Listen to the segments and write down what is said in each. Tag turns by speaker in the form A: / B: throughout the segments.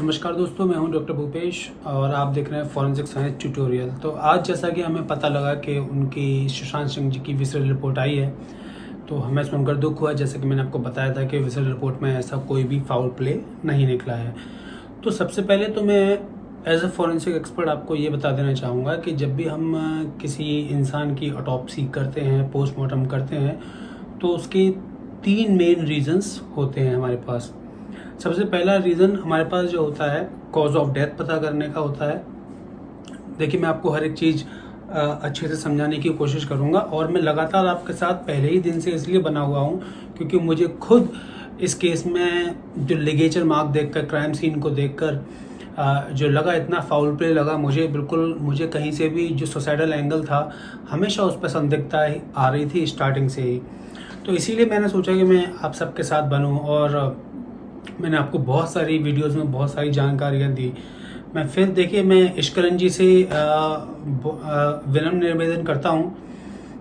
A: नमस्कार दोस्तों, मैं हूं डॉक्टर भूपेश और आप देख रहे हैं फॉरेंसिक साइंस ट्यूटोरियल। तो आज जैसा कि हमें पता लगा कि उनकी सुशांत सिंह जी की विजिटल रिपोर्ट आई है, तो हमें सुनकर दुख हुआ। जैसे कि मैंने आपको बताया था कि विजिटल रिपोर्ट में ऐसा कोई भी फाउल प्ले नहीं निकला है। तो सबसे पहले तो मैं एज ए फॉरेंसिक एक्सपर्ट आपको ये बता देना चाहूँगा कि जब भी हम किसी इंसान की ऑटोप्सी करते हैं, पोस्टमार्टम करते हैं, तो उसके 3 मेन रीजंस होते हैं हमारे पास। सबसे पहला रीज़न हमारे पास जो होता है कॉज ऑफ डेथ पता करने का होता है। देखिए, मैं आपको हर एक चीज़ अच्छे से समझाने की कोशिश करूंगा और मैं लगातार आपके साथ पहले ही दिन से इसलिए बना हुआ हूं क्योंकि मुझे खुद इस केस में जो लिगेचर मार्क देखकर, क्राइम सीन को देखकर जो लगा, इतना फाउल प्ले लगा मुझे कहीं से भी जो सुसाइडल एंगल था, हमेशा उस पर संदिग्धता आ रही थी स्टार्टिंग से ही। तो इसीलिए मैंने सोचा कि मैं आप सबके साथ बनूं और मैंने आपको बहुत सारी वीडियोस में बहुत सारी जानकारियाँ दी। मैं इश्करन जी से विनम्र निवेदन करता हूँ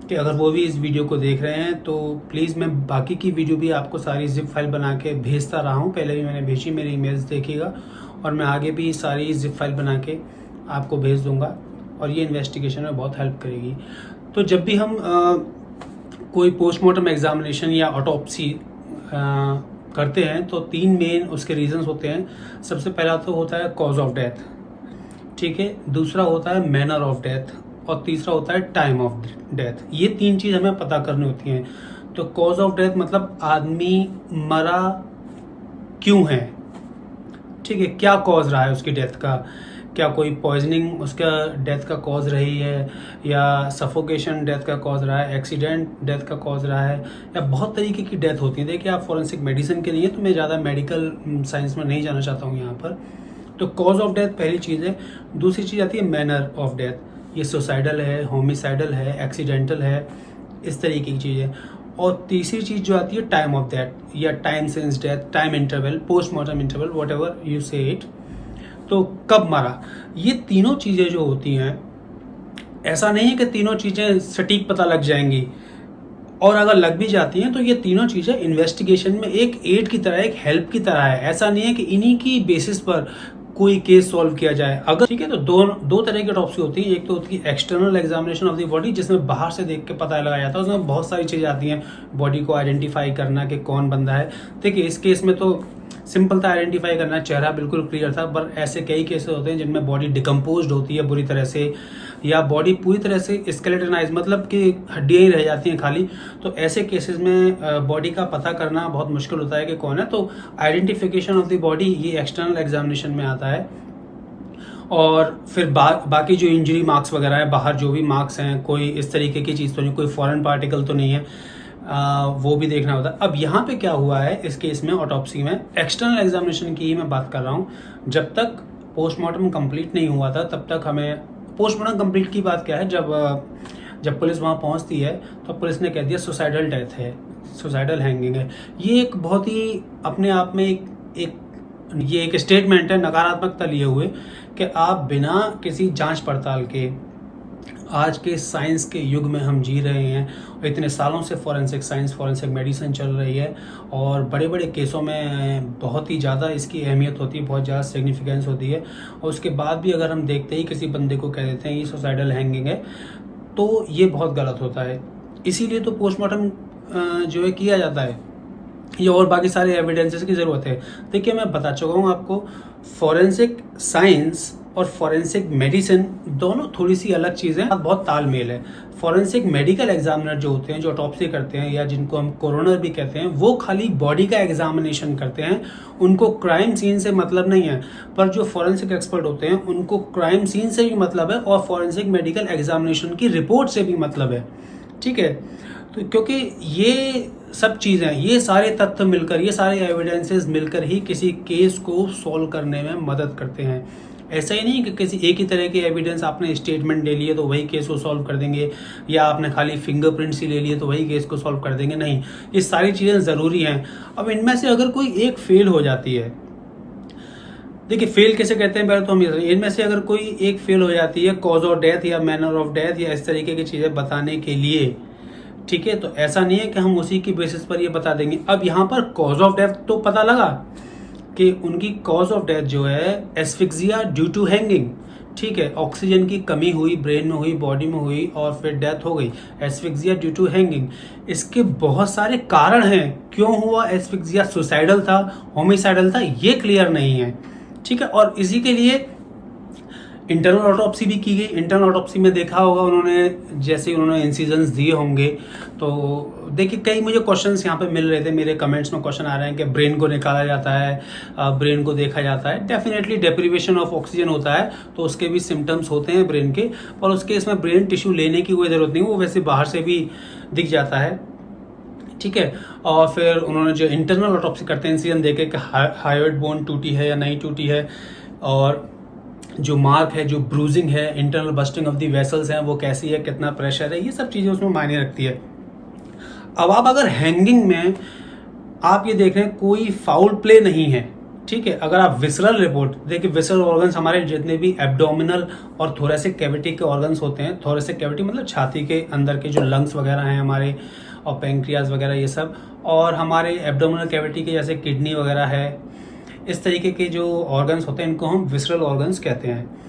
A: कि अगर वो भी इस वीडियो को देख रहे हैं तो प्लीज़, मैं बाकी की वीडियो भी आपको सारी जिप फाइल बना के भेजता रहा हूँ। पहले भी मैंने भेजी, मेरी ईमेल्स देखिएगा और मैं आगे भी सारी जिप फाइल बना के आपको भेज दूँगा और ये इन्वेस्टिगेशन में बहुत हेल्प करेगी। तो जब भी हम कोई पोस्टमार्टम एग्जामिनेशन या ऑटोप्सी करते हैं तो 3 मेन उसके रीजंस होते हैं। सबसे पहला तो होता है कॉज ऑफ डेथ, ठीक है। दूसरा होता है मैनर ऑफ डेथ और तीसरा होता है टाइम ऑफ डेथ। ये 3 चीज़ हमें पता करनी होती हैं। तो कॉज ऑफ डेथ मतलब आदमी मरा क्यों है, ठीक है, क्या कॉज रहा है उसकी डेथ का। क्या कोई पॉइजनिंग उसका डेथ का कॉज रही है, या सफोकेशन डेथ का कॉज रहा है, एक्सीडेंट डेथ का कॉज रहा है, या बहुत तरीके की डेथ होती है। देखिए, आप फॉरेंसिक मेडिसिन के लिए तो मैं ज़्यादा मेडिकल साइंस में नहीं जाना चाहता हूँ यहाँ पर। तो कॉज ऑफ डेथ पहली चीज़ है। दूसरी चीज़ आती है मैनर ऑफ डेथ। ये सुसाइडल है, होमिसाइडल है, एक्सीडेंटल है, इस तरीके की चीज़ है। और तीसरी चीज़ जो आती है टाइम ऑफ डेथ या time since death, time interval, postmortem interval, what ever you से इट। तो कब मरा, ये तीनों चीज़ें जो होती हैं, ऐसा नहीं है कि तीनों चीज़ें सटीक पता लग जाएंगी, और अगर लग भी जाती हैं तो ये तीनों चीज़ें इन्वेस्टिगेशन में एक एड की तरह, एक हेल्प की तरह है। ऐसा नहीं है कि इन्हीं की बेसिस पर कोई केस सॉल्व किया जाए। अगर, ठीक है, तो दो तरह की ऑटोप्सी होती है। एक तो होती है external examination of the body, जिसमें बाहर से देख के पता लगाया जाता है। उसमें बहुत सारी चीज़ें आती हैं, बॉडी को आइडेंटिफाई करना कि कौन बंदा है। देखिए, इस केस में तो सिंपल था आइडेंटिफाई करना, चेहरा बिल्कुल क्लियर था। पर ऐसे कई केसेस होते हैं जिनमें बॉडी डिकम्पोज्ड होती है बुरी तरह से, या बॉडी पूरी तरह से स्केलेटनाइज, मतलब कि हड्डियाँ ही रह जाती हैं खाली। तो ऐसे केसेस में बॉडी का पता करना बहुत मुश्किल होता है कि कौन है। तो आइडेंटिफिकेशन ऑफ द बॉडी ये एक्सटर्नल एग्जामिनेशन में आता है। और फिर बाकी जो इंजरी मार्क्स वगैरह है, बाहर जो भी मार्क्स हैं, कोई इस तरीके की चीज़ तो नहीं, कोई फॉरेन पार्टिकल तो नहीं है, वो भी देखना होता है। अब यहाँ पे क्या हुआ है इस केस में, ऑटोप्सी में, एक्सटर्नल एग्जामिनेशन की ही मैं बात कर रहा हूँ। जब तक पोस्टमार्टम कंप्लीट नहीं हुआ था तब तक हमें, पोस्टमार्टम कंप्लीट की बात क्या है, जब पुलिस वहाँ पहुँचती है तो पुलिस ने कह दिया सुसाइडल डेथ है, सुसाइडल हैंगिंग है। ये एक बहुत ही अपने आप में ये एक स्टेटमेंट है नकारात्मकता लिए हुए कि आप बिना किसी जांच पड़ताल के, आज के साइंस के युग में हम जी रहे हैं और इतने सालों से फॉरेंसिक साइंस, फॉरेंसिक मेडिसिन चल रही है और बड़े बड़े केसों में बहुत ही ज़्यादा इसकी अहमियत होती है, बहुत ज़्यादा सिग्निफिकेंस होती है। और उसके बाद भी अगर हम देखते ही किसी बंदे को कह देते हैं ये सुसाइडल हैंगिंग है, तो ये बहुत गलत होता है। इसीलिए तो पोस्टमार्टम जो है किया जाता है, ये और बाकी सारे एविडेंसेस की ज़रूरत है। देखिए, मैं बता चुका हूँ आपको, फॉरेंसिक साइंस और फॉरेंसिक मेडिसिन दोनों थोड़ी सी अलग चीज़ें, बहुत तालमेल है। फॉरेंसिक मेडिकल एग्जामिनर जो होते हैं, जो ऑटोप्सी करते हैं या जिनको हम कोरोनर भी कहते हैं, वो खाली बॉडी का एग्जामिनेशन करते हैं, उनको क्राइम सीन से मतलब नहीं है। पर जो फॉरेंसिक एक्सपर्ट होते हैं उनको क्राइम सीन से भी मतलब है और फॉरेंसिक मेडिकल एग्जामिनेशन की रिपोर्ट से भी मतलब है, ठीक है। तो क्योंकि ये सब चीज़ें, ये सारे तथ्य मिलकर, ये सारे एविडेंसेस मिलकर ही किसी केस को सॉल्व करने में मदद करते हैं। ऐसा ही नहीं कि किसी एक ही तरह के एविडेंस, आपने स्टेटमेंट ले लिए तो वही केस को सॉल्व कर देंगे, या आपने खाली फिंगरप्रिंट्स ही ले लिए तो वही केस को सॉल्व कर देंगे। नहीं, ये सारी चीज़ें ज़रूरी हैं। अब इनमें से अगर कोई एक फेल हो जाती है, देखिए फेल कैसे कहते हैं पहले तो हम, इनमें से अगर कोई एक फेल हो जाती है, कॉज ऑफ डेथ या मैनर ऑफ डेथ या इस तरीके की चीज़ें बताने के लिए, ठीक है, तो ऐसा नहीं है कि हम उसी की बेसिस पर ये बता देंगे। अब यहाँ पर कॉज ऑफ डेथ तो पता लगा कि उनकी कॉज ऑफ डेथ जो है एस्फिक्सिया ड्यू टू हैंगिंग, ठीक है, ऑक्सीजन की कमी हुई, ब्रेन में हुई, बॉडी में हुई और फिर डेथ हो गई, एस्फिक्सिया ड्यू टू हैंगिंग। इसके बहुत सारे कारण हैं, क्यों हुआ एस्फिक्सिया, सुसाइडल था, होमिसाइडल था, ये क्लियर नहीं है, ठीक है। और इसी के लिए इंटरनल ऑटोप्सी भी की गई। इंटरनल ऑटोप्सी में देखा होगा उन्होंने, जैसे उन्होंने इंसिजन्स दिए होंगे, तो देखिए कई मुझे क्वेश्चंस यहाँ पे मिल रहे थे, मेरे कमेंट्स में क्वेश्चन आ रहे हैं कि ब्रेन को निकाला जाता है, ब्रेन को देखा जाता है। डेफिनेटली डेप्रीवेशन ऑफ ऑक्सीजन होता है तो उसके भी सिम्टम्स होते हैं ब्रेन के, पर उसके इसमें ब्रेन टिश्यू लेने की कोई ज़रूरत नहीं, वो वैसे बाहर से भी दिख जाता है, ठीक है। और फिर उन्होंने जो इंटरनल ऑटोप्सी करते हैं, इंसिजन देखे कि हायोइड बोन टूटी है या नहीं टूटी है, और जो मार्क है, जो ब्रूजिंग है, internal busting of the vessels हैं वो कैसी है, कितना प्रेशर है, ये सब चीज़ें उसमें मायने रखती है। अब आप अगर हैंगिंग में आप ये देख रहे हैं कोई फाउल प्ले नहीं है, ठीक है। अगर आप विसरल रिपोर्ट देखिए, विसरल ऑर्गन्स हमारे जितने भी एब्डोमिनल और थोरेसिक कैविटी के ऑर्गन्स होते हैं, थोरेसिक कैविटी मतलब छाती के अंदर के जो लंग्स वगैरह हैं हमारे, और पेंक्रियाज वगैरह ये सब, और हमारे एब्डोमिनल कैविटी के जैसे किडनी वगैरह है, इस तरीके के जो ऑर्गन्स होते हैं इनको हम विसरल ऑर्गन्स कहते हैं।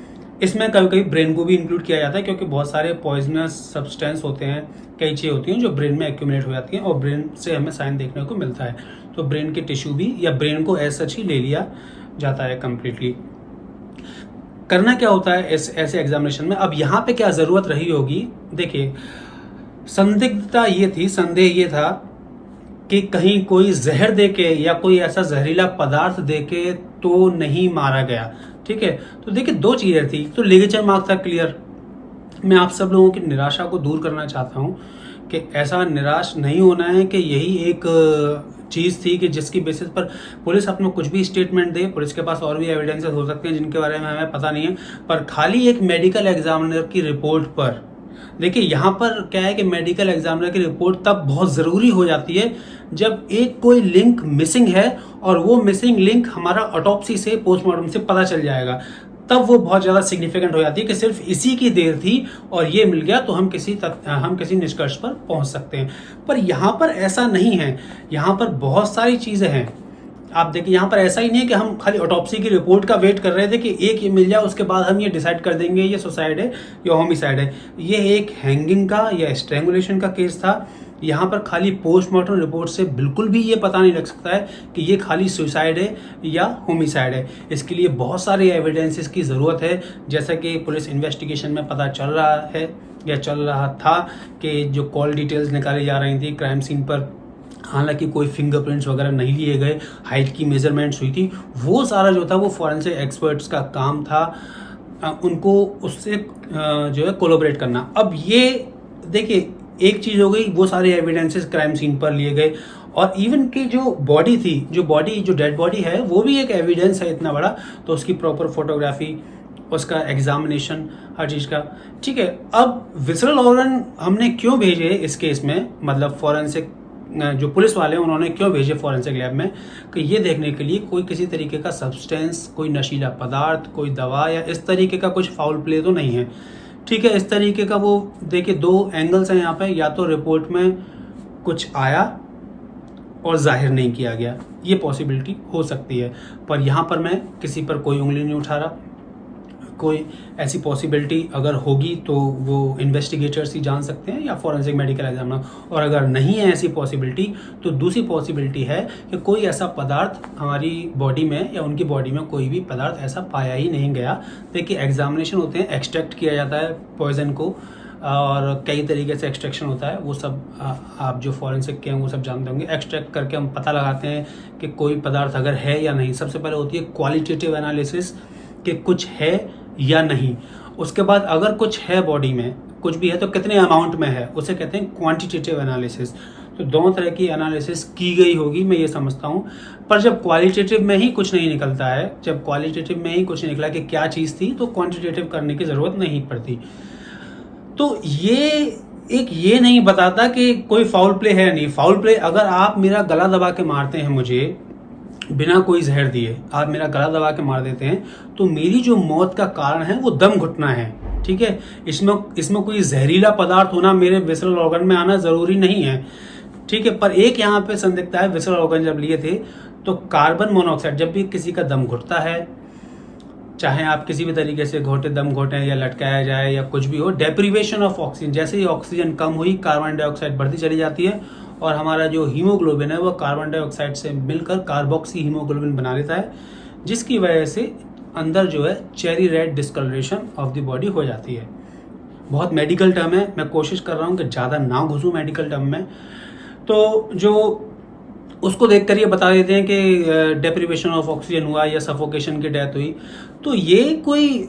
A: इसमें कभी कभी ब्रेन को भी इंक्लूड किया जाता है, क्योंकि बहुत सारे पॉइजनस सब्सटेंस होते हैं, कई चीज़ें होती हैं जो ब्रेन में एक्यूमुलेट हो जाती हैं और ब्रेन से हमें साइन देखने को मिलता है, तो ब्रेन के टिश्यू भी या ब्रेन को एज सच ही ले लिया जाता है कम्प्लीटली। करना क्या होता है ऐसे एग्जामिनेशन में, अब यहाँ पे क्या ज़रूरत रही होगी, देखिए संदिग्धता ये थी, संदेह ये था कि कहीं कोई जहर देके या कोई ऐसा जहरीला पदार्थ देके तो नहीं मारा गया, ठीक है। तो देखिए दो चीजें थी, तो लिगेचर मार्क था क्लियर। मैं आप सब लोगों की निराशा को दूर करना चाहता हूं कि ऐसा निराश नहीं होना है कि यही एक चीज़ थी कि जिसकी बेसिस पर पुलिस अपना कुछ भी स्टेटमेंट दे। पुलिस के पास और भी एविडेंसेस हो सकते हैं जिनके बारे में हमें पता नहीं है, पर खाली एक मेडिकल एग्जामिनर की रिपोर्ट पर, देखिए यहाँ पर क्या है कि मेडिकल एग्जामिनर की रिपोर्ट तब बहुत ज़रूरी हो जाती है जब एक कोई लिंक मिसिंग है और वो मिसिंग लिंक हमारा ऑटोप्सी से, पोस्टमार्टम से पता चल जाएगा, तब वो बहुत ज़्यादा सिग्निफिकेंट हो जाती है कि सिर्फ इसी की देर थी और ये मिल गया तो हम किसी निष्कर्ष पर पहुंच सकते हैं। पर यहाँ पर ऐसा नहीं है, यहाँ पर बहुत सारी चीज़ें हैं। आप देखिए यहाँ पर ऐसा ही नहीं है कि हम खाली ऑटोप्सी की रिपोर्ट का वेट कर रहे थे कि एक ये मिल जाए उसके बाद हम ये डिसाइड कर देंगे ये सुसाइड है या होमिसाइड है। ये एक हैंगिंग का या स्ट्रैंगुलेशन का केस था। यहाँ पर खाली पोस्टमार्टम रिपोर्ट से बिल्कुल भी ये पता नहीं लग सकता है कि ये खाली सुसाइड है या होमिसाइड है। इसके लिए बहुत सारे एविडेंसेस की ज़रूरत है, जैसा कि पुलिस इन्वेस्टिगेशन में पता चल रहा है या चल रहा था कि जो कॉल डिटेल्स निकाली जा रही थी क्राइम सीन पर, हालांकि कोई फिंगरप्रिंट्स वगैरह नहीं लिए गए, हाइट की मेजरमेंट्स हुई थी, वो सारा जो था वो फॉरेंसिक एक्सपर्ट्स का काम था, उनको उससे जो है कोलैबोरेट करना। अब ये देखिए एक चीज़ हो गई, वो सारे एविडेंसेस क्राइम सीन पर लिए गए, और इवन की जो बॉडी थी, जो डेड बॉडी है वो भी एक एविडेंस है इतना बड़ा, तो उसकी प्रॉपर फोटोग्राफी, उसका एग्जामिनेशन, हर चीज़ का, ठीक है। अब विसरल ऑर्गन हमने क्यों भेजे इस केस में, मतलब फॉरेंसिक जो पुलिस वाले हैं उन्होंने क्यों भेजे फॉरेंसिक लैब में, कि ये देखने के लिए कोई किसी तरीके का सब्सटेंस, कोई नशीला पदार्थ, कोई दवा या इस तरीके का कुछ फाउल प्ले तो नहीं है, ठीक है। इस तरीके का वो देखिए दो एंगल्स हैं यहाँ पे, या तो रिपोर्ट में कुछ आया और जाहिर नहीं किया गया, ये पॉसिबिलिटी हो सकती है, पर यहाँ पर मैं किसी पर कोई उंगली नहीं उठा रहा। कोई ऐसी पॉसिबिलिटी अगर होगी तो वो इन्वेस्टिगेटर्स ही जान सकते हैं या फॉरेंसिक मेडिकल एग्जामिनर, और अगर नहीं है ऐसी पॉसिबिलिटी तो दूसरी पॉसिबिलिटी है कि कोई ऐसा पदार्थ हमारी बॉडी में या उनकी बॉडी में कोई भी पदार्थ ऐसा पाया ही नहीं गया। देखिए एग्जामिनेशन होते हैं, एक्सट्रैक्ट किया जाता है पॉइजन को, और कई तरीके से एक्सट्रैक्शन होता है, वो सब आप जो फॉरेंसिक के हैं वो सब जानते होंगे। एक्सट्रैक्ट करके हम पता लगाते हैं कि कोई पदार्थ अगर है या नहीं। सबसे पहले होती है क्वालिटेटिव एनालिसिस कि कुछ है या नहीं, उसके बाद अगर कुछ है बॉडी में, कुछ भी है तो कितने अमाउंट में है, उसे कहते हैं क्वांटिटेटिव एनालिसिस। तो दोनों तरह की एनालिसिस की गई होगी, मैं ये समझता हूँ। पर जब क्वालिटेटिव में ही कुछ नहीं निकलता है, जब क्वालिटेटिव में ही कुछ नहीं निकला कि क्या चीज़ थी, तो क्वांटिटेटिव करने की ज़रूरत नहीं पड़ती। तो ये नहीं बताता कि कोई फाउल प्ले है या नहीं। फाउल प्ले, अगर आप मेरा गला दबा के मारते हैं, मुझे बिना कोई जहर दिए आप मेरा गला दबा के मार देते हैं, तो मेरी जो मौत का कारण है वो दम घुटना है, ठीक है। इसमें कोई जहरीला पदार्थ होना, मेरे विसरल ऑर्गन में आना जरूरी नहीं है, ठीक है। पर एक यहाँ पे संदिग्धता है, विसरल ऑर्गन जब लिए थे तो कार्बन मोनोऑक्साइड जब भी किसी का दम घुटता है, चाहे आप किसी भी तरीके से दम घोटें या लटकाया जाए या कुछ भी हो, डेप्रीवेशन ऑफ ऑक्सीजन, जैसे ही ऑक्सीजन कम हुई कार्बन डाइऑक्साइड बढ़ती चली जाती है और हमारा जो हीमोग्लोबिन है वो कार्बन डाइऑक्साइड से मिलकर कार्बोक्सी हीमोग्लोबिन बना लेता है, जिसकी वजह से अंदर जो है cherry red discoloration of the body हो जाती है। बहुत मेडिकल टर्म है, मैं कोशिश कर रहा हूँ कि ज़्यादा ना घुसूँ मेडिकल टर्म में। तो जो उसको देख कर ये बता देते हैं कि डेप्रीवेशन ऑफ ऑक्सीजन हुआ या सफोकेशन की डेथ हुई, तो ये कोई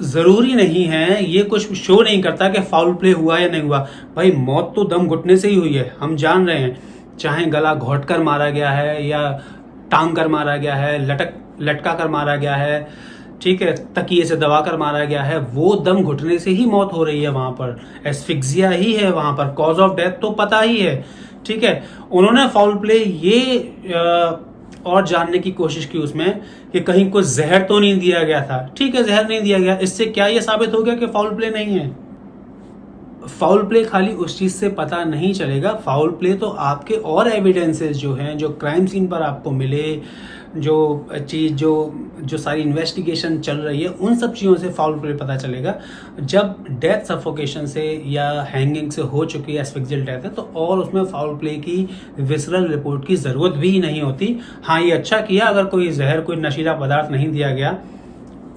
A: ज़रूरी नहीं है, ये कुछ शो नहीं करता कि फाउल प्ले हुआ या नहीं हुआ। भाई मौत तो दम घुटने से ही हुई है, हम जान रहे हैं, चाहे गला घोट कर मारा गया है या टांग कर मारा गया है, लटका कर मारा गया है, ठीक है, तकिए से दबा कर मारा गया है, वो दम घुटने से ही मौत हो रही है, वहां पर एस्फिक्सिया ही है, वहां पर कॉज ऑफ डेथ तो पता ही है, ठीक है। उन्होंने फाउल प्ले ये और जानने की कोशिश की उसमें कि कहीं कुछ जहर तो नहीं दिया गया था, ठीक है, जहर नहीं दिया गया, इससे क्या ये साबित हो गया कि फाउल प्ले नहीं है? फाउल प्ले खाली उस चीज से पता नहीं चलेगा, फाउल प्ले तो आपके और एविडेंसेस जो हैं, जो क्राइम सीन पर आपको मिले, जो चीज जो सारी इन्वेस्टिगेशन चल रही है, उन सब चीज़ों से फाउल प्ले पता चलेगा। जब डेथ सफोकेशन से या हैंगिंग से हो चुकी है, एस्फिक्सियल डेथ है, तो और उसमें फाउल प्ले की विसरल रिपोर्ट की ज़रूरत भी नहीं होती। हाँ, ये अच्छा किया अगर कोई जहर, कोई नशीला पदार्थ नहीं दिया गया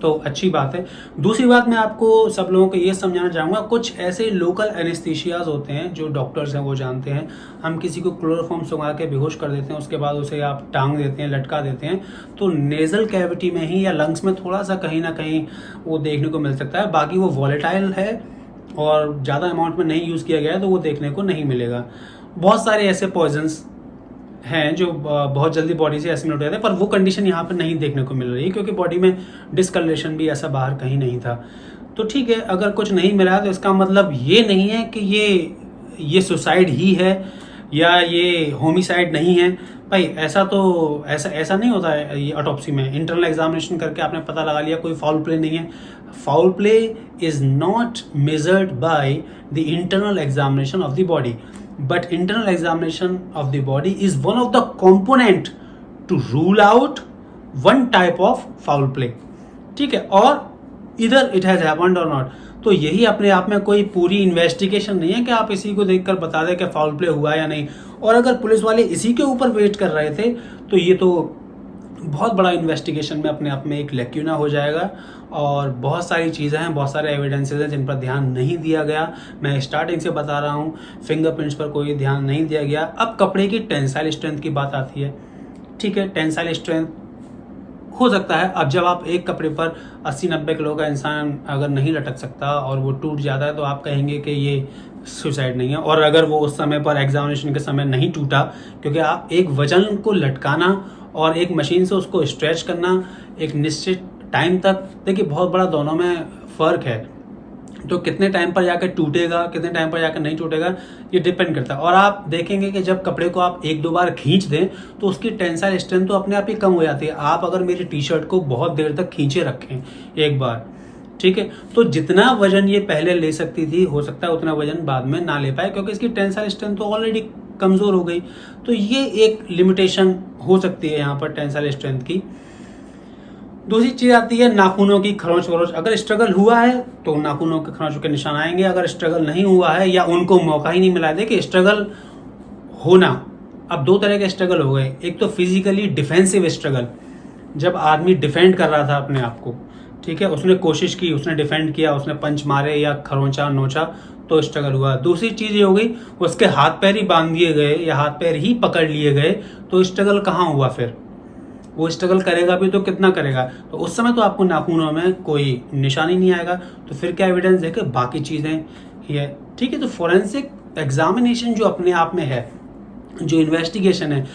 A: तो अच्छी बात है। दूसरी बात मैं आपको सब लोगों को ये समझाना चाहूँगा, कुछ ऐसे लोकल एनेस्थीसियाज होते हैं जो डॉक्टर्स हैं वो जानते हैं। हम किसी को क्लोरोफॉर्म सुंघा के बेहोश कर देते हैं, उसके बाद उसे आप टांग देते हैं, लटका देते हैं, तो नेजल कैविटी में ही या लंग्स में थोड़ा सा कहीं ना कहीं वो देखने को मिल सकता है। बाकी वो वॉलेटाइल है और ज़्यादा अमाउंट में नहीं यूज़ किया गया है तो वो देखने को नहीं मिलेगा। बहुत सारे ऐसे पॉइजन्स हैं जो बहुत जल्दी बॉडी से एसिमिलेट हो जाते हैं, पर वो कंडीशन यहाँ पर नहीं देखने को मिल रही है क्योंकि बॉडी में डिस्कलरेशन भी ऐसा बाहर कहीं नहीं था। तो ठीक है, अगर कुछ नहीं मिला तो इसका मतलब ये नहीं है कि ये सुसाइड ही है या ये होमिसाइड नहीं है। भाई ऐसा नहीं होता है। ये ऑटोप्सी में इंटरनल एग्जामिनेशन करके आपने पता लगा लिया कोई फाउल प्ले नहीं है। Foul play is not measured by the internal examination of the body, but internal examination of the body is one of the component to rule out one type of foul play, ठीक है। और either it has happened or not, तो यही अपने आप में कोई पूरी इन्वेस्टिगेशन नहीं है कि आप इसी को देखकर बता दें कि फाउल प्ले हुआ या नहीं। और अगर पुलिस वाले इसी के ऊपर वेट कर रहे थे तो ये तो बहुत बड़ा इन्वेस्टिगेशन में अपने आप में एक लैक्यूना हो जाएगा। और बहुत सारी चीज़ें हैं, बहुत सारे एविडेंसेस हैं जिन पर ध्यान नहीं दिया गया। मैं स्टार्टिंग से बता रहा हूँ, फिंगरप्रिंट्स पर कोई ध्यान नहीं दिया गया। अब कपड़े की टेंसाइल स्ट्रेंथ की बात आती है, ठीक है। टेंसाइल स्ट्रेंथ हो सकता है, अब जब आप एक कपड़े पर 80-90 किलो का इंसान अगर नहीं लटक सकता और वो टूट जाता है तो आप कहेंगे कि ये सुसाइड नहीं है। और अगर वो उस समय पर एग्जामिनेशन के समय नहीं टूटा, क्योंकि आप एक वजन को लटकाना और एक मशीन से उसको स्ट्रेच करना एक निश्चित टाइम तक, देखिए बहुत बड़ा दोनों में फ़र्क है। तो कितने टाइम पर जाकर टूटेगा, कितने टाइम पर जाकर नहीं टूटेगा, ये डिपेंड करता है। और आप देखेंगे कि जब कपड़े को आप 1-2 बार खींच दें तो उसकी टेंसाइल स्ट्रेंथ तो अपने आप ही कम हो जाती है। आप अगर मेरी टी शर्ट को बहुत देर तक खींचे रखें एक बार, ठीक है, तो जितना वजन ये पहले ले सकती थी, हो सकता है उतना वजन बाद में ना ले पाए क्योंकि इसकी टेंसाइल स्ट्रेंथ तो ऑलरेडी कमज़ोर हो गई। तो ये एक लिमिटेशन हो सकती है यहाँ पर टेंसाइल स्ट्रेंथ की। दूसरी चीज़ आती है नाखूनों की खरोंच वरोच। अगर स्ट्रगल हुआ है तो नाखूनों के खरोंचों के निशान आएंगे। अगर स्ट्रगल नहीं हुआ है या उनको मौका ही नहीं मिला है, देखिए स्ट्रगल होना, अब 2 तरह के स्ट्रगल हो गए। एक तो फिजिकली डिफेंसिव स्ट्रगल, जब आदमी डिफेंड कर रहा था अपने आप को, ठीक है, उसने कोशिश की, उसने डिफेंड किया, उसने पंच मारे या खरोंचा नोचा तो स्ट्रगल हुआ। दूसरी चीज़ ये हो गई उसके हाथ पैर ही बांध दिए गए या हाथ पैर ही पकड़ लिए गए, तो स्ट्रगल कहाँ हुआ? फिर वो स्ट्रगल करेगा भी तो कितना करेगा? तो उस समय तो आपको नाखूनों में कोई निशानी नहीं आएगा, तो फिर क्या एविडेंस है कि बाकी चीज़ें ही है, ठीक है। तो फोरेंसिक एग्जामिनेशन जो अपने आप में है, जो इन्वेस्टिगेशन है,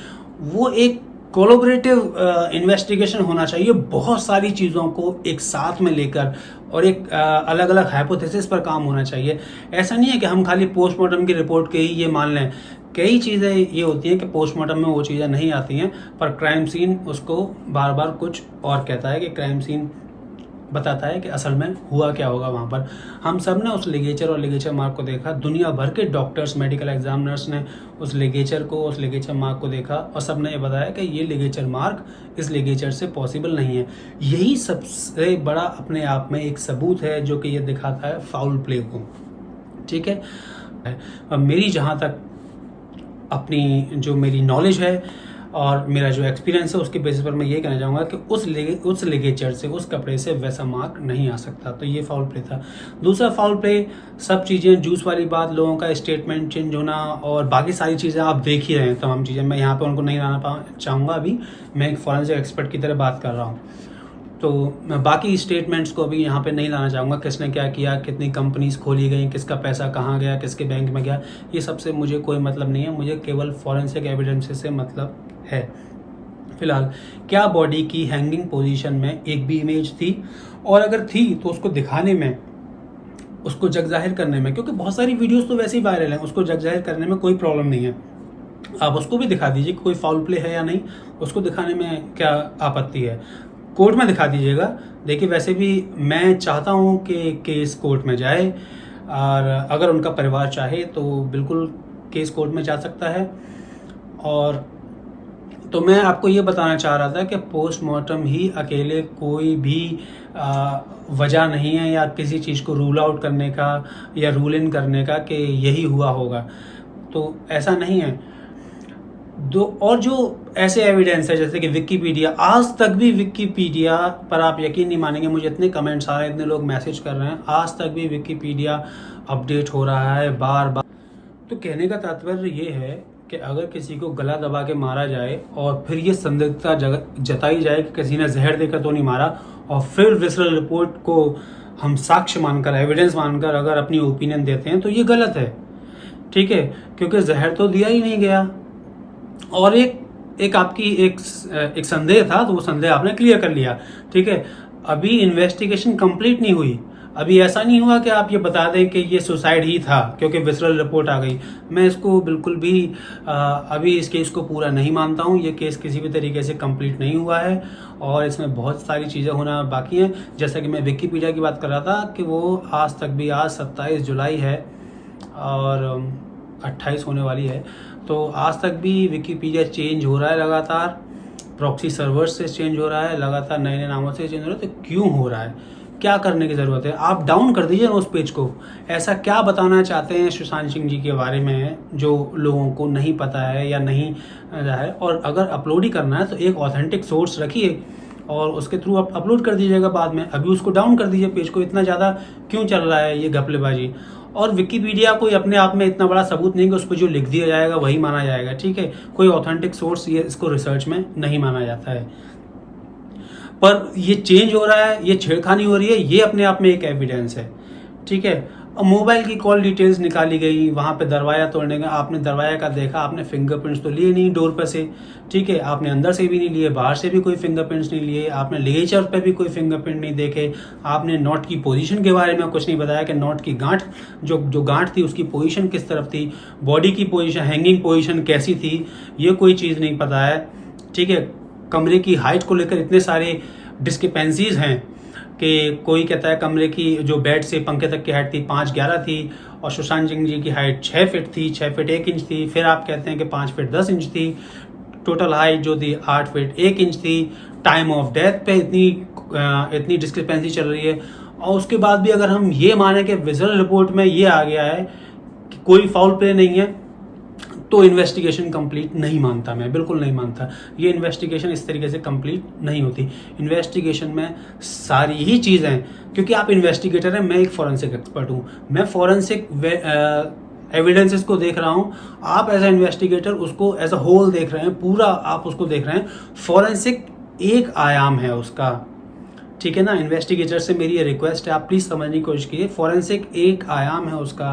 A: वो एक कोलैबोरेटिव इन्वेस्टिगेशन होना चाहिए, बहुत सारी चीज़ों को एक साथ में लेकर और एक अलग अलग हाइपोथेसिस पर काम होना चाहिए। ऐसा नहीं है कि हम खाली पोस्टमार्टम की रिपोर्ट के ही ये मान लें। कई चीज़ें ये होती हैं कि पोस्टमार्टम में वो चीज़ें नहीं आती हैं, पर क्राइम सीन उसको बार बार कुछ और कहता है कि क्राइम सीन बताता है कि असल में हुआ क्या होगा वहाँ पर। हम सब ने उस लिगेचर और लिगेचर मार्क को देखा, दुनिया भर के डॉक्टर्स, मेडिकल एग्जामिनर्स ने उस लिगेचर मार्क को देखा और सब ने ये बताया कि ये लिगेचर मार्क इस लिगेचर से पॉसिबल नहीं है। यही सबसे बड़ा अपने आप में एक सबूत है जो कि ये दिखाता है फाउल प्ले को। ठीक है, अब मेरी जहाँ तक अपनी जो मेरी नॉलेज है और मेरा जो एक्सपीरियंस है उसके बेसिस पर मैं ये कहना चाहूँगा कि उस लिगेचर से, उस कपड़े से वैसा मार्क नहीं आ सकता। तो ये फाउल प्ले था। दूसरा फाउल प्ले, सब चीज़ें, जूस वाली बात, लोगों का स्टेटमेंट चेंज होना और बाकी सारी चीज़ें आप देख ही रहे हैं, तमाम चीज़ें। मैं यहाँ पे उनको नहीं लाना चाहूँगा, अभी मैं एक फॉरेंसिक एक्सपर्ट की तरह बात कर रहा हूँ। तो मैं बाकी स्टेटमेंट्स को अभी यहाँ पे नहीं लाना चाहूँगा, किसने क्या किया, कितनी कंपनीज खोली गई, किसका पैसा कहाँ गया, किसके बैंक में गया, ये सबसे मुझे कोई मतलब नहीं है। मुझे केवल फॉरेंसिक एविडेंस से मतलब है। फिलहाल क्या बॉडी की हैंगिंग पोजीशन में एक भी इमेज थी, और अगर थी तो उसको दिखाने में, उसको जग जाहिर करने में, क्योंकि बहुत सारी वीडियोस तो वैसे ही वायरल हैं, उसको जग जाहिर करने में कोई प्रॉब्लम नहीं है। आप उसको भी दिखा दीजिए कोई फाउल प्ले है या नहीं, उसको दिखाने में क्या आपत्ति है। कोर्ट में दिखा दीजिएगा। देखिए, वैसे भी मैं चाहता हूँ कि केस कोर्ट में जाए, और अगर उनका परिवार चाहे तो बिल्कुल केस कोर्ट में जा सकता है। और तो मैं आपको ये बताना चाह रहा था कि पोस्टमार्टम ही अकेले कोई भी वजह नहीं है या किसी चीज़ को रूल आउट करने का या रूल इन करने का कि यही हुआ होगा, तो ऐसा नहीं है। और जो ऐसे एविडेंस है जैसे कि विकिपीडिया, आज तक भी विकिपीडिया पर, आप यकीन नहीं मानेंगे, मुझे इतने कमेंट्स आ रहे हैं, इतने लोग मैसेज कर रहे हैं, आज तक भी विकिपीडिया अपडेट हो रहा है बार बार। तो कहने का तात्पर्य ये है कि अगर किसी को गला दबा के मारा जाए और फिर ये संदिग्धता जताई जाए कि किसी ने जहर देकर तो नहीं मारा, और फिर विसरल रिपोर्ट को हम साक्ष्य मानकर, एविडेंस मानकर अगर अपनी ओपिनियन देते हैं, तो ये गलत है। ठीक है, क्योंकि जहर तो दिया ही नहीं गया। और एक आपकी एक संदेह था, तो वो संदेह आपने क्लियर कर लिया। ठीक है, अभी इन्वेस्टिगेशन कंप्लीट नहीं हुई। अभी ऐसा नहीं हुआ कि आप ये बता दें कि ये सुसाइड ही था क्योंकि विसरल रिपोर्ट आ गई। मैं इसको बिल्कुल भी अभी इस केस को पूरा नहीं मानता हूँ। ये केस किसी भी तरीके से कंप्लीट नहीं हुआ है और इसमें बहुत सारी चीज़ें होना बाकी हैं। जैसा कि मैं विकिपीडिया की बात कर रहा था कि वो आज तक भी, आज 27 जुलाई है और 28 होने वाली है, तो आज तक भी विकिपीडिया चेंज हो रहा है लगातार, प्रॉक्सी सर्वर्स से चेंज हो रहा है लगातार, नए नए नामों से चेंज हो रहा है। तो क्यों हो रहा है, क्या करने की ज़रूरत है? आप डाउन कर दीजिए ना उस पेज को। ऐसा क्या बताना चाहते हैं सुशांत सिंह जी के बारे में जो लोगों को नहीं पता है या नहीं है? और अगर अपलोड ही करना है तो एक ऑथेंटिक सोर्स रखिए और उसके थ्रू आप अपलोड कर दीजिएगा बाद में। अभी उसको डाउन कर दीजिए पेज को। इतना ज़्यादा क्यों चल रहा है ये घपलेबाजी? और विकिपीडिया कोई अपने आप में इतना बड़ा सबूत नहीं कि उस पर जो लिख दिया जाएगा वही माना जाएगा। ठीक है, कोई ऑथेंटिक सोर्स ये इसको रिसर्च में नहीं माना जाता है। पर ये चेंज हो रहा है, ये छेड़खानी हो रही है, ये अपने आप में एक एविडेंस है। ठीक है, अब मोबाइल की कॉल डिटेल्स निकाली गई, वहाँ पे दरवाजा तोड़ने का, आपने दरवाजा का देखा, आपने फिंगरप्रिंट्स तो लिए नहीं डोर पर से। ठीक है, आपने अंदर से भी नहीं लिए, बाहर से भी कोई फिंगरप्रिंट्स नहीं लिए, आपने लिगेचर पे भी कोई फिंगरप्रिंट नहीं देखे, आपने नॉट की पोजीशन के बारे में कुछ नहीं बताया कि नॉट की गांठ, जो गांठ थी उसकी पोजीशन किस तरफ थी, बॉडी की पोजीशन, हैंगिंग पोजीशन कैसी थी, ये कोई चीज़ नहीं पता है। ठीक है, कमरे की हाइट को लेकर इतने सारे डिस्क्रिपेंसीज हैं कि कोई कहता है कमरे की जो बेड से पंखे तक की हाइट थी 5'11" थी और सुशांत सिंह जी की हाइट 6 फीट थी, 6 फीट 1 इंच थी। फिर आप कहते हैं कि 5 फीट 10 इंच थी। टोटल हाइट जो थी 8 फीट 1 इंच थी। टाइम ऑफ डेथ पे इतनी डिस्क्रिपेंसी चल रही है। और उसके बाद भी अगर हम ये माने कि विजुअल रिपोर्ट में ये आ गया है कि कोई फाउल प्ले नहीं है, तो इन्वेस्टिगेशन कंप्लीट नहीं मानता, मैं बिल्कुल नहीं मानता। ये इन्वेस्टिगेशन इस तरीके से कंप्लीट नहीं होती। इन्वेस्टिगेशन में सारी ही चीज़ें, क्योंकि आप इन्वेस्टिगेटर हैं, मैं एक फॉरेंसिक एक्सपर्ट हूँ, मैं फॉरेंसिक एविडेंसेस को देख रहा हूँ, आप एज ए इन्वेस्टिगेटर उसको एज अ होल देख रहे हैं, पूरा आप उसको देख रहे हैं। फॉरेंसिक एक आयाम है उसका, ठीक है ना। इन्वेस्टिगेटर से मेरी ये रिक्वेस्ट है, आप प्लीज़ समझने की कोशिश कीजिए। फॉरेंसिक एक आयाम है उसका,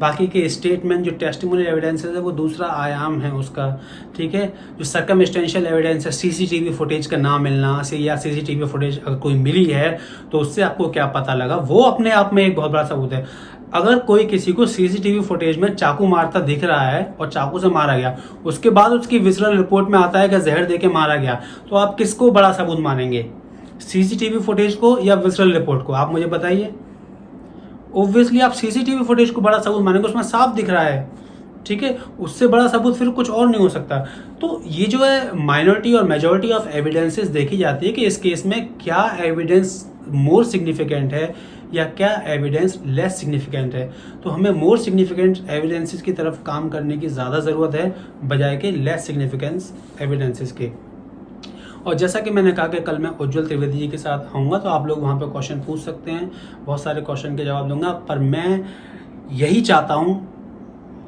A: बाकी के स्टेटमेंट जो टेस्टिमोनियल एविडेंसेस है वो दूसरा आयाम है उसका। ठीक है, जो सर्कमस्टेंशियल एविडेंस है, सीसीटीवी फुटेज का ना मिलना से, या सीसीटीवी फुटेज अगर कोई मिली है तो उससे आपको क्या पता लगा, वो अपने आप में एक बहुत बड़ा सबूत है। अगर कोई किसी को सीसीटीवी फुटेज में चाकू मारता दिख रहा है और चाकू से मारा गया, उसके बाद उसकी विसरल रिपोर्ट में आता है कि जहर देके मारा गया, तो आप किसको बड़ा सबूत मानेंगे? सीसीटीवी फुटेज को या विसरल रिपोर्ट को? आप मुझे बताइए। ऑब्वियसली आप सीसीटीवी फुटेज को बड़ा सबूत मानेंगे, उसमें साफ दिख रहा है, ठीक है, उससे बड़ा सबूत फिर कुछ और नहीं हो सकता। तो ये जो है माइनॉरिटी और मेजॉरिटी ऑफ एविडेंसेस देखी जाती है कि इस केस में क्या एविडेंस मोर सिग्निफिकेंट है या क्या एविडेंस लेस सिग्निफिकेंट है। तो हमें मोर सिग्निफिकेंट एविडेंसेस की तरफ काम करने की ज़्यादा ज़रूरत है बजाय के लेस सिग्निफिकेंस एविडेंसेस के। और जैसा कि मैंने कहा कि कल मैं उज्जवल त्रिवेदी जी के साथ आऊँगा, तो आप लोग वहाँ पे क्वेश्चन पूछ सकते हैं, बहुत सारे क्वेश्चन के जवाब दूंगा। पर मैं यही चाहता हूँ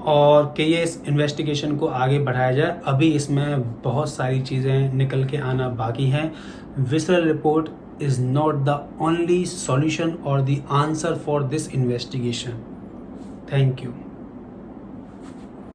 A: और कि ये इस इन्वेस्टिगेशन को आगे बढ़ाया जाए। अभी इसमें बहुत सारी चीज़ें निकल के आना बाकी हैं। Visceral report is not the only solution or the answer for this investigation. Thank you.